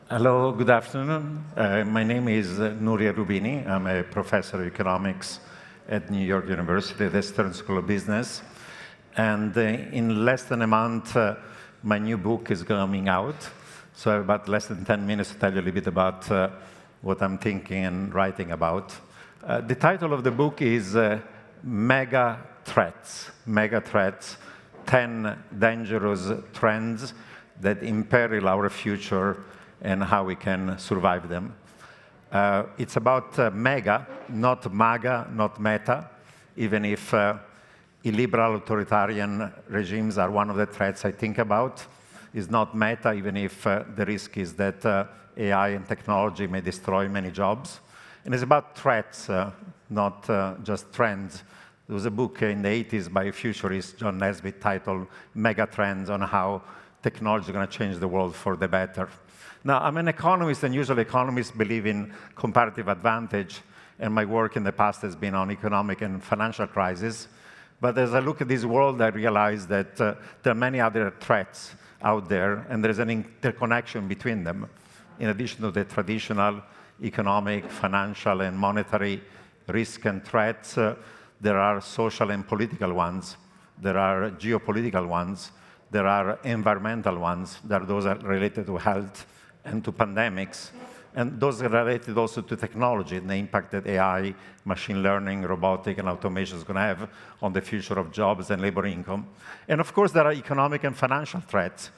Hello, good afternoon. My name is Nuria Rubini. I'm a professor of economics at New York University, the Stern School of Business. And in less than a month, my new book is coming out. So I have about less than 10 minutes to tell you a little bit about what I'm thinking and writing about. The title of the book is Megathreats. Megathreats, 10 dangerous trends that imperil our future and how we can survive them. It's about mega, not MAGA, not meta, even if illiberal authoritarian regimes are one of the threats I think about. It's not meta, even if the risk is that AI and technology may destroy many jobs. And it's about threats, not just trends. There was a book in the 80s by a futurist, John Nesbitt, titled Megatrends, on how technology is going to change the world for the better. Now, I'm an economist, and usually economists believe in comparative advantage, and my work in the past has been on economic and financial crisis. But as I look at this world, I realize that there are many other threats out there, and there's an interconnection between them. In addition to the traditional economic, financial, and monetary risk and threats, there are social and political ones. There are geopolitical ones. There are environmental ones. There are those that are related to health and to pandemics. And those are related also to technology and the impact that AI, machine learning, robotic, and automation is going to have on the future of jobs and labor income. And of course, there are economic and financial threats,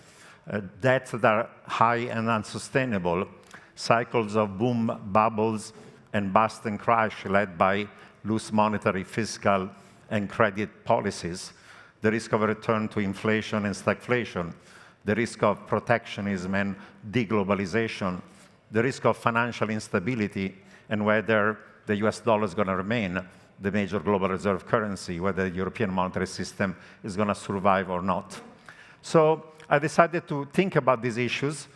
debts that are high and unsustainable, cycles of boom, bubbles, and bust and crash led by loose monetary, fiscal, and credit policies, the risk of a return to inflation and stagflation, the risk of protectionism and deglobalization, the risk of financial instability, and whether the US dollar is going to remain the major global reserve currency, whether the European monetary system is going to survive or not. So I decided to think about these issues.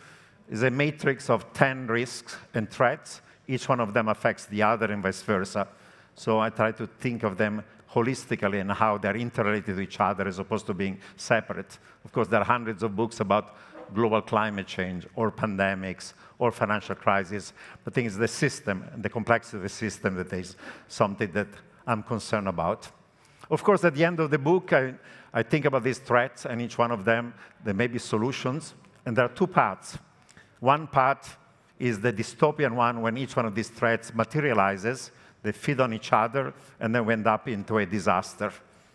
It's a matrix of 10 risks and threats. Each one of them affects the other and vice versa. So I try to think of them holistically and how they're interrelated to each other as opposed to being separate. Of course, there are hundreds of books about global climate change or pandemics or financial crisis. But I think it's the system and the complexity of the system that is something that I'm concerned about. Of course, at the end of the book, I think about these threats, and each one of them, there may be solutions. And there are two paths. One path is the dystopian one, when each one of these threats materializes. They feed on each other, and then we end up into a disaster.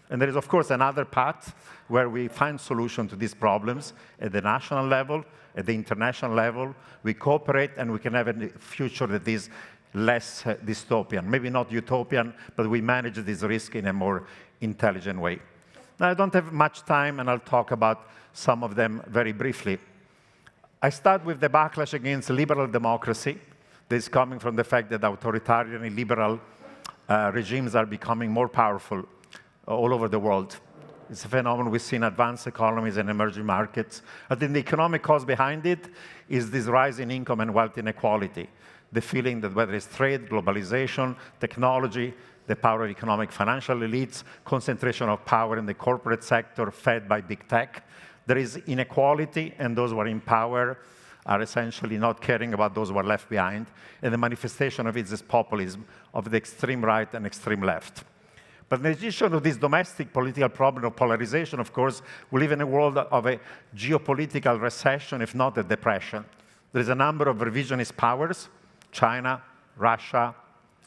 And there is, of course, another path where we find solutions to these problems at the national level, at the international level. We cooperate, and we can have a future that is less dystopian. Maybe not utopian, but we manage this risk in a more intelligent way. Now, I don't have much time, and I'll talk about some of them very briefly. I start with the backlash against liberal democracy. This is coming from the fact that authoritarian and liberal regimes are becoming more powerful all over the world. It's a phenomenon we see in advanced economies and emerging markets. I think the economic cause behind it is this rise in income and wealth inequality. The feeling that whether it's trade, globalization, technology, the power of economic financial elites, concentration of power in the corporate sector fed by big tech, there is inequality, and those who are in power are essentially not caring about those who are left behind. And the manifestation of it is populism of the extreme right and extreme left. But in addition to this domestic political problem of polarization, of course, we live in a world of a geopolitical recession, if not a depression. There is a number of revisionist powers, China, Russia,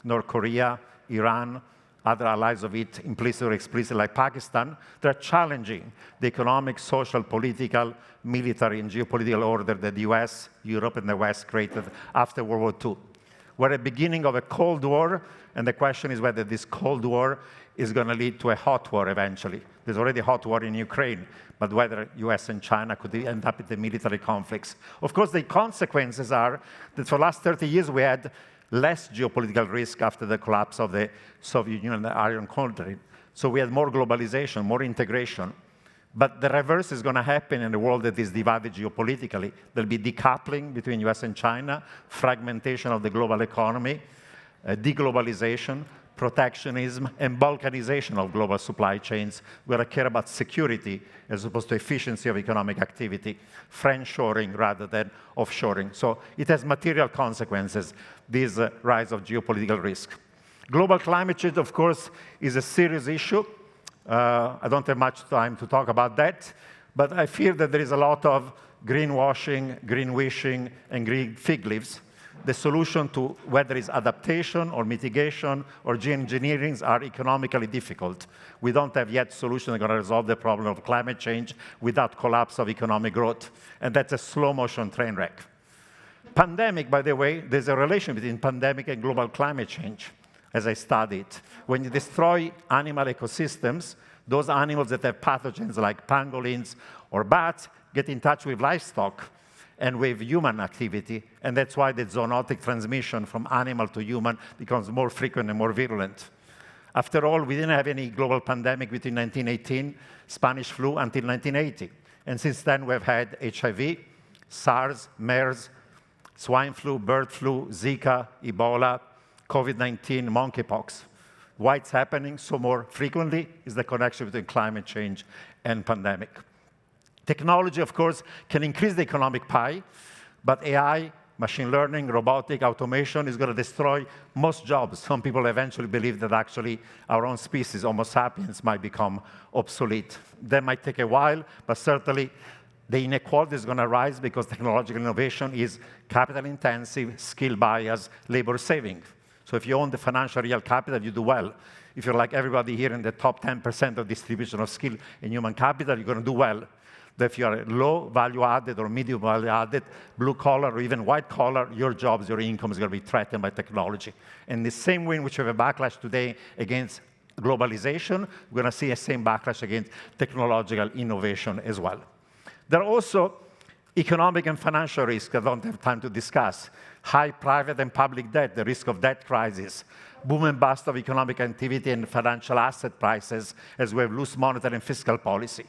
North Korea, Iran, other allies of it, implicit or explicit, like Pakistan, that are challenging the economic, social, political, military, and geopolitical order that the US, Europe, and the West created after World War II. We're at the beginning of a Cold War, and the question is whether this Cold War is going to lead to a hot war eventually. There's already a hot war in Ukraine, but whether US and China could end up in the military conflicts. Of course, the consequences are that for the last 30 years, we had less geopolitical risk after the collapse of the Soviet Union and the Iron Curtain. So we had more globalization, more integration. But the reverse is going to happen in a world that is divided geopolitically. There'll be decoupling between US and China, fragmentation of the global economy, deglobalization, protectionism, and balkanization of global supply chains. We're going to care about security as opposed to efficiency of economic activity, friendshoring rather than offshoring. So it has material consequences, this rise of geopolitical risk. Global climate change, of course, is a serious issue. I don't have much time to talk about that, but I fear that there is a lot of greenwashing, green wishing, and green fig leaves. The solution to whether it's adaptation or mitigation or geoengineering are economically difficult. We don't have yet solutions that are going to resolve the problem of climate change without collapse of economic growth, and that's a slow-motion train wreck. Pandemic, by the way, there's a relation between pandemic and global climate change, as I studied. When you destroy animal ecosystems, those animals that have pathogens like pangolins or bats get in touch with livestock and with human activity, and that's why the zoonotic transmission from animal to human becomes more frequent and more virulent. After all, we didn't have any global pandemic between 1918, Spanish flu, until 1980. And since then, we've had HIV, SARS, MERS, swine flu, bird flu, Zika, Ebola, COVID-19, monkeypox. Why it's happening so more frequently is the connection between climate change and pandemic. Technology, of course, can increase the economic pie, but AI, machine learning, robotic, automation is going to destroy most jobs. Some people eventually believe that actually our own species, Homo sapiens, might become obsolete. That might take a while, but certainly the inequality is going to rise because technological innovation is capital-intensive, skill-biased, labor-saving. So if you own the financial real capital, you do well. If you're like everybody here in the top 10% of distribution of skill in human capital, you're going to do well. That if you are low value added or medium value added, blue collar or even white collar, your jobs, your income is going to be threatened by technology. And the same way in which we have a backlash today against globalization, we're going to see a same backlash against technological innovation as well. There are also economic and financial risks I don't have time to discuss. High private and public debt, the risk of debt crisis, boom and bust of economic activity and financial asset prices as we have loose monetary and fiscal policy.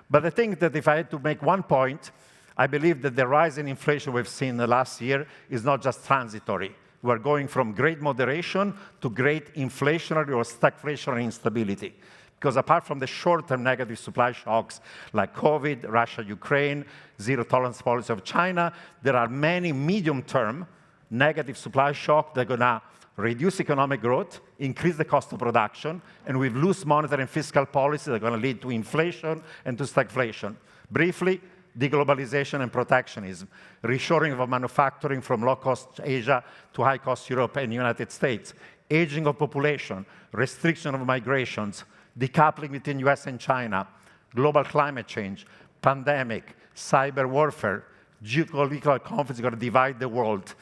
But I think that if I had to make one point, I believe that the rise in inflation we've seen in the last year is not just transitory. We're going from great moderation to great inflationary or stagflationary instability. Because apart from the short-term negative supply shocks like COVID, Russia, Ukraine, zero-tolerance policy of China, there are many medium-term negative supply shocks that are going to reduce economic growth, increase the cost of production, and with loose monetary and fiscal policies that are going to lead to inflation and to stagflation. Briefly, deglobalization and protectionism, reshoring of manufacturing from low-cost Asia to high-cost Europe and United States, aging of population, restriction of migrations, decoupling between US and China, global climate change, pandemic, cyber warfare, geopolitical conflicts are going to divide the world.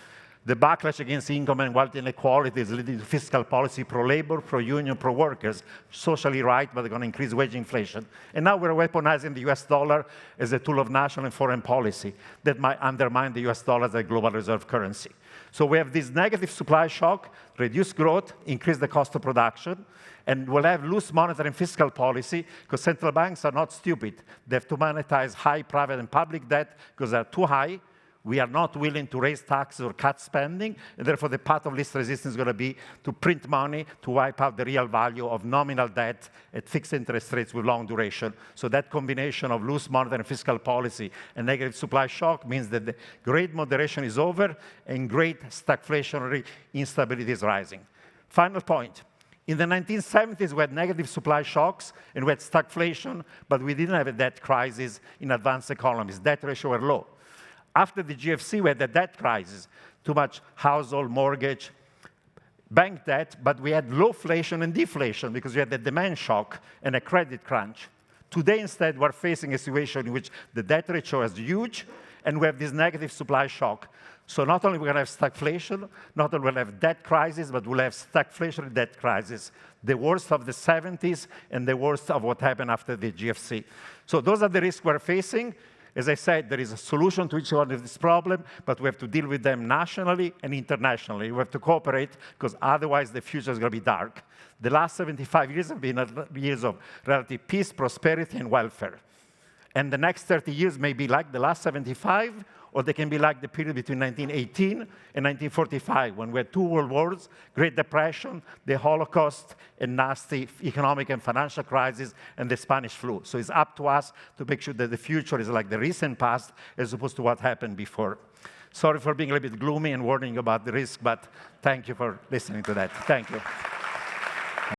The backlash against income and wealth inequality is leading to fiscal policy pro-labor, pro-union, pro-workers, socially right, but they're going to increase wage inflation. And now we're weaponizing the US dollar as a tool of national and foreign policy that might undermine the US dollar as a global reserve currency. So we have this negative supply shock, reduce growth, increase the cost of production, and we'll have loose monetary and fiscal policy because central banks are not stupid. They have to monetize high private and public debt because they're too high. We are not willing to raise taxes or cut spending, and therefore the path of least resistance is going to be to print money to wipe out the real value of nominal debt at fixed interest rates with long duration. So that combination of loose monetary and fiscal policy and negative supply shock means that the great moderation is over and great stagflationary instability is rising. Final point. In the 1970s, we had negative supply shocks and we had stagflation, but we didn't have a debt crisis in advanced economies. Debt ratios were low. After the GFC, we had the debt crisis, too much household mortgage, bank debt, but we had lowflation and deflation because we had the demand shock and a credit crunch. Today, instead, we're facing a situation in which the debt ratio is huge, and we have this negative supply shock. So not only we're going to have stagflation, not only we'll have debt crisis, but we'll have stagflationary debt crisis, the worst of the 70s and the worst of what happened after the GFC. So those are the risks we're facing. As I said, there is a solution to each one of this problem, but we have to deal with them nationally and internationally. We have to cooperate, because otherwise the future is going to be dark. The last 75 years have been years of relative peace, prosperity, and welfare. And the next 30 years may be like the last 75, or they can be like the period between 1918 and 1945, when we had 2 world wars, Great Depression, the Holocaust, a nasty economic and financial crisis, and the Spanish flu. So it's up to us to make sure that the future is like the recent past, as opposed to what happened before. Sorry for being a little bit gloomy and warning about the risk, but thank you for listening to that. Thank you.